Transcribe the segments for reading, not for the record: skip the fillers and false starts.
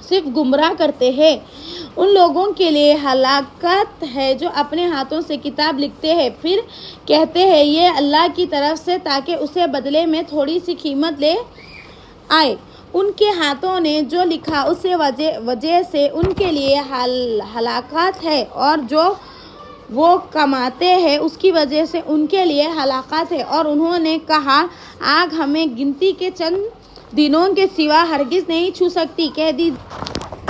صرف گمراہ کرتے ہیں۔ ان لوگوں کے لیے ہلاکت ہے جو اپنے ہاتھوں سے کتاب لکھتے ہیں پھر کہتے ہیں یہ اللہ کی طرف سے تاکہ اسے بدلے میں تھوڑی سی قیمت لے آئے۔ ان کے ہاتھوں نے جو لکھا اس وجہ سے ان کے لیے ہلاکت ہے اور جو وہ کماتے ہیں اس کی وجہ سے ان کے لیے ہلاکت ہے۔ اور انہوں نے کہا آگ ہمیں گنتی کے چند دنوں کے سوا ہرگز نہیں چھو سکتی۔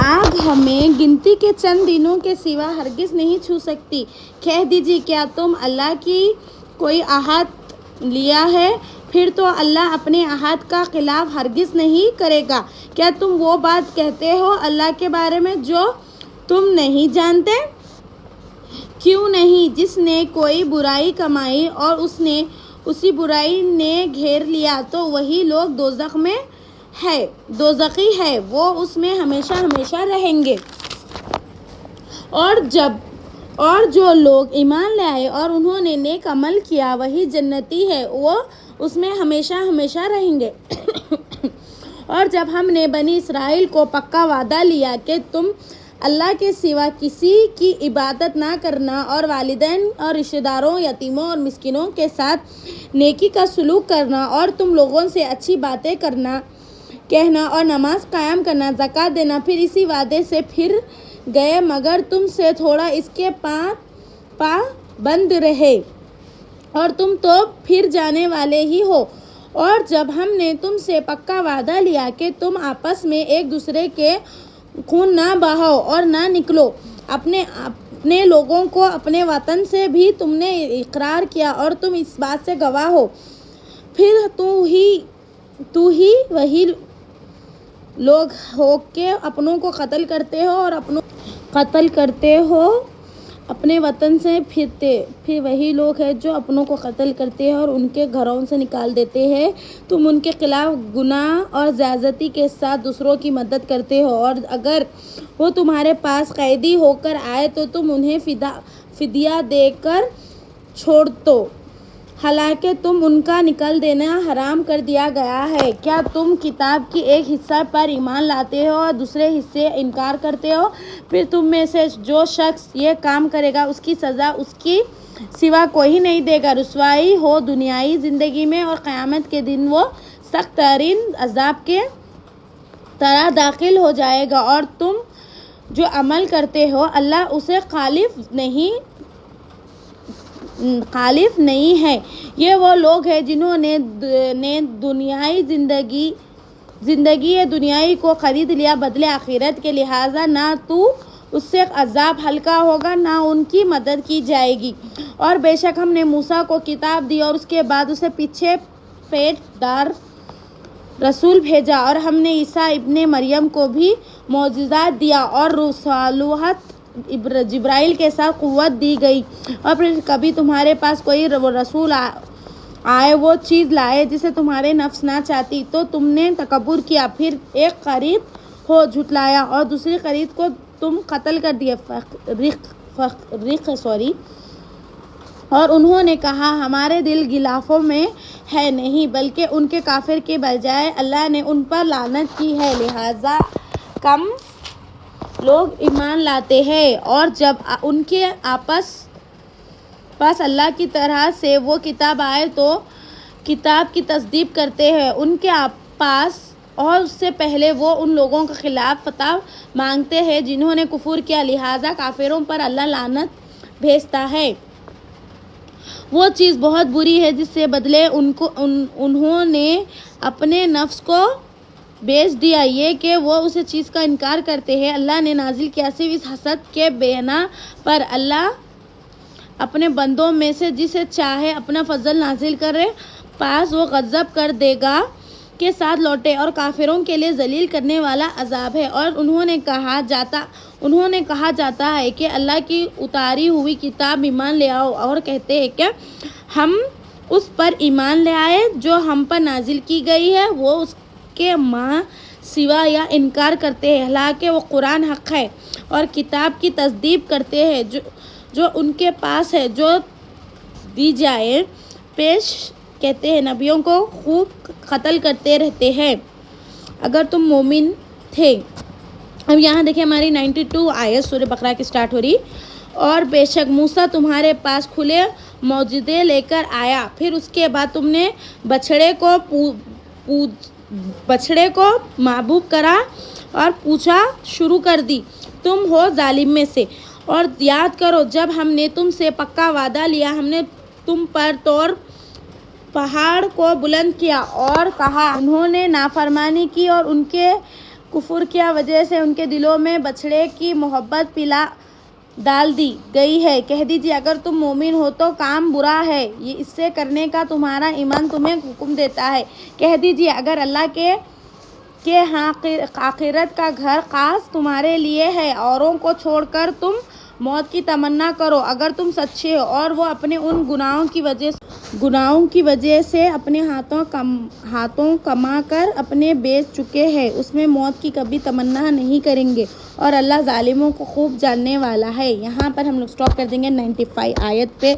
آگ ہمیں گنتی کے چند دنوں کے سوا ہرگز نہیں چھو سکتی۔ کہہ دیجیے کیا تم اللہ کی کوئی عہد لیا ہے؟ پھر تو اللہ اپنے عہد کا خلاف ہرگز نہیں کرے گا۔ کیا تم وہ بات کہتے ہو اللہ کے بارے میں جو تم نہیں جانتے؟ کیوں نہیں؟ جس نے کوئی برائی کمائی اور اسی برائی نے گھیر لیا تو وہی لوگ دوزخی ہے، وہ اس میں ہمیشہ ہمیشہ رہیں گے۔ اور جو لوگ ایمان لے آئے اور انہوں نے نیک عمل کیا وہی جنتی ہے، وہ اس میں ہمیشہ ہمیشہ رہیں گے۔ اور جب ہم نے بنی اسرائیل کو پکا وعدہ لیا کہ تم اللہ کے سوا کسی کی عبادت نہ کرنا اور والدین اور رشتہ داروں، یتیموں اور مسکینوں کے ساتھ نیکی کا سلوک کرنا اور تم لوگوں سے اچھی باتیں کہنا اور نماز قائم کرنا، زکوٰۃ دینا، پھر اسی وعدے سے پھر گئے مگر تم سے تھوڑا اس کے پابند رہے اور تم تو پھر جانے والے ہی ہو۔ اور جب ہم نے تم سے پکا وعدہ لیا کہ تم آپس میں ایک دوسرے کے خون نہ بہاؤ اور نہ نکلو، اپنے لوگوں کو اپنے وطن سے بھی تم نے اقرار کیا اور تم اس بات سے گواہ ہو، پھر تو ہی وہی لوگ ہو کہ اپنوں کو قتل کرتے ہو اپنے وطن سے پھر وہی لوگ ہیں جو اپنوں کو قتل کرتے ہیں اور ان کے گھروں سے نکال دیتے ہیں۔ تم ان کے خلاف گناہ اور زیادتی کے ساتھ دوسروں کی مدد کرتے ہو، اور اگر وہ تمہارے پاس قیدی ہو کر آئے تو تم انہیں فدیہ دے کر چھوڑ دو، حالانکہ تم ان کا نکال دینا حرام کر دیا گیا ہے۔ کیا تم کتاب کی ایک حصہ پر ایمان لاتے ہو اور دوسرے حصے انکار کرتے ہو؟ پھر تم میں سے جو شخص یہ کام کرے گا اس کی سزا اس کے سوا کوئی نہیں دے گا، رسوائی ہو دنیائی زندگی میں اور قیامت کے دن وہ سخت ترین عذاب کے طرح داخل ہو جائے گا۔ اور تم جو عمل کرتے ہو اللہ اسے خالف نہیں ہے۔ یہ وہ لوگ ہیں جنہوں نے دنیائی زندگی دنیائی کو خرید لیا بدلے آخرت کے، لہٰذا نہ تو اس سے عذاب ہلکا ہوگا نہ ان کی مدد کی جائے گی۔ اور بے شک ہم نے موسیٰ کو کتاب دی اور اس کے بعد اسے پیچھے پیٹ دار رسول بھیجا، اور ہم نے عیسیٰ ابن مریم کو بھی معجزات دیا اور رسالت جبرائیل کے ساتھ قوت دی گئی۔ اور پھر کبھی تمہارے پاس کوئی رسول آئے وہ چیز لائے جسے تمہارے نفس نہ چاہتی تو تم نے تکبر کیا، پھر ایک خرید کو جھٹلایا اور دوسری خرید کو تم قتل کر دیے۔ اور انہوں نے کہا ہمارے دل غلافوں میں ہے نہیں بلکہ ان کے کافر کے بجائے اللہ نے ان پر لعنت کی ہے، لہٰذا کم لوگ ایمان لاتے ہیں۔ اور جب ان کے پاس اللہ کی طرف سے وہ کتاب آئے تو کتاب کی تصدیق کرتے ہیں ان کے پاس، اور اس سے پہلے وہ ان لوگوں کے خلاف فتویٰ مانگتے ہیں جنہوں نے کفر کیا، لہٰذا کافروں پر اللہ لعنت بھیجتا ہے۔ وہ چیز بہت بری ہے جس سے بدلے انہوں نے اپنے نفس کو بیچ دیا، یہ کہ وہ اس چیز کا انکار کرتے ہیں اللہ نے نازل کیا، صرف اس حسد کے بنا پر اللہ اپنے بندوں میں سے جسے چاہے اپنا فضل نازل کرے، پاس وہ غضب کر دے گا کے ساتھ لوٹے، اور کافروں کے لیے ذلیل کرنے والا عذاب ہے۔ اور انہوں نے کہا جاتا ہے کہ اللہ کی اتاری ہوئی کتاب ایمان لے آؤ، اور کہتے ہیں کہ ہم اس پر ایمان لے آئے جو ہم پر نازل کی گئی ہے، وہ اس کے ماں سوا یا انکار کرتے ہیں، حالانکہ وہ قرآن حق ہے، اور کتاب کی تصدیق کرتے ہیں جو ان کے پاس ہے جو دی جائے، پیش کہتے ہیں نبیوں کو خوب قتل کرتے رہتے ہیں۔ اگر تم مومن تھے اب یہاں دیکھیں ہماری 92 آیت سورہ بقرہ کی سٹارٹ ہو رہی. اور بے شک موسیٰ تمہارے پاس کھلے معجزے لے کر آیا، پھر اس کے بعد تم نے بچھڑے کو معبود کرا اور پوچھا شروع کر دی، تم ہو ظالم میں سے. اور یاد کرو جب ہم نے تم سے پکا وعدہ لیا، ہم نے تم پر طور پہاڑ کو بلند کیا اور کہا انہوں نے نافرمانی کی اور ان کے کفر کی وجہ سے ان کے دلوں میں بچھڑے کی محبت پلا ڈال دی گئی ہے. کہہ دیجیے اگر تم مومن ہو تو کام برا ہے یہ اس سے کرنے کا تمہارا ایمان تمہیں حکم دیتا ہے. کہہ دیجیے اگر اللہ کے ہاں آخرت کا گھر خاص تمہارے لیے ہے، اوروں کو چھوڑ کر تم موت کی تمنا کرو اگر تم سچے ہو. اور وہ اپنے ان گناہوں کی وجہ سے اپنے ہاتھوں کما کر اپنے بیچ چکے ہیں، اس میں موت کی کبھی تمنا نہیں کریں گے اور اللہ ظالموں کو خوب جاننے والا ہے. یہاں پر ہم لوگ سٹاپ کر دیں گے 95 آیت پہ،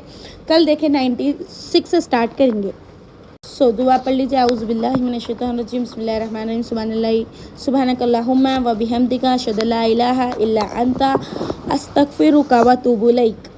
کل دیکھیں 96 سے سٹارٹ کریں گے. دعا پڑھ لیجیے. اعوذ باللہ من الشیطان الرجیم، بسم اللہ الرحمن الرحیم. سبحانک اللہم و بحمدک، اشہد ان لا الہ الا انت، استغفرک و اتوب الیک.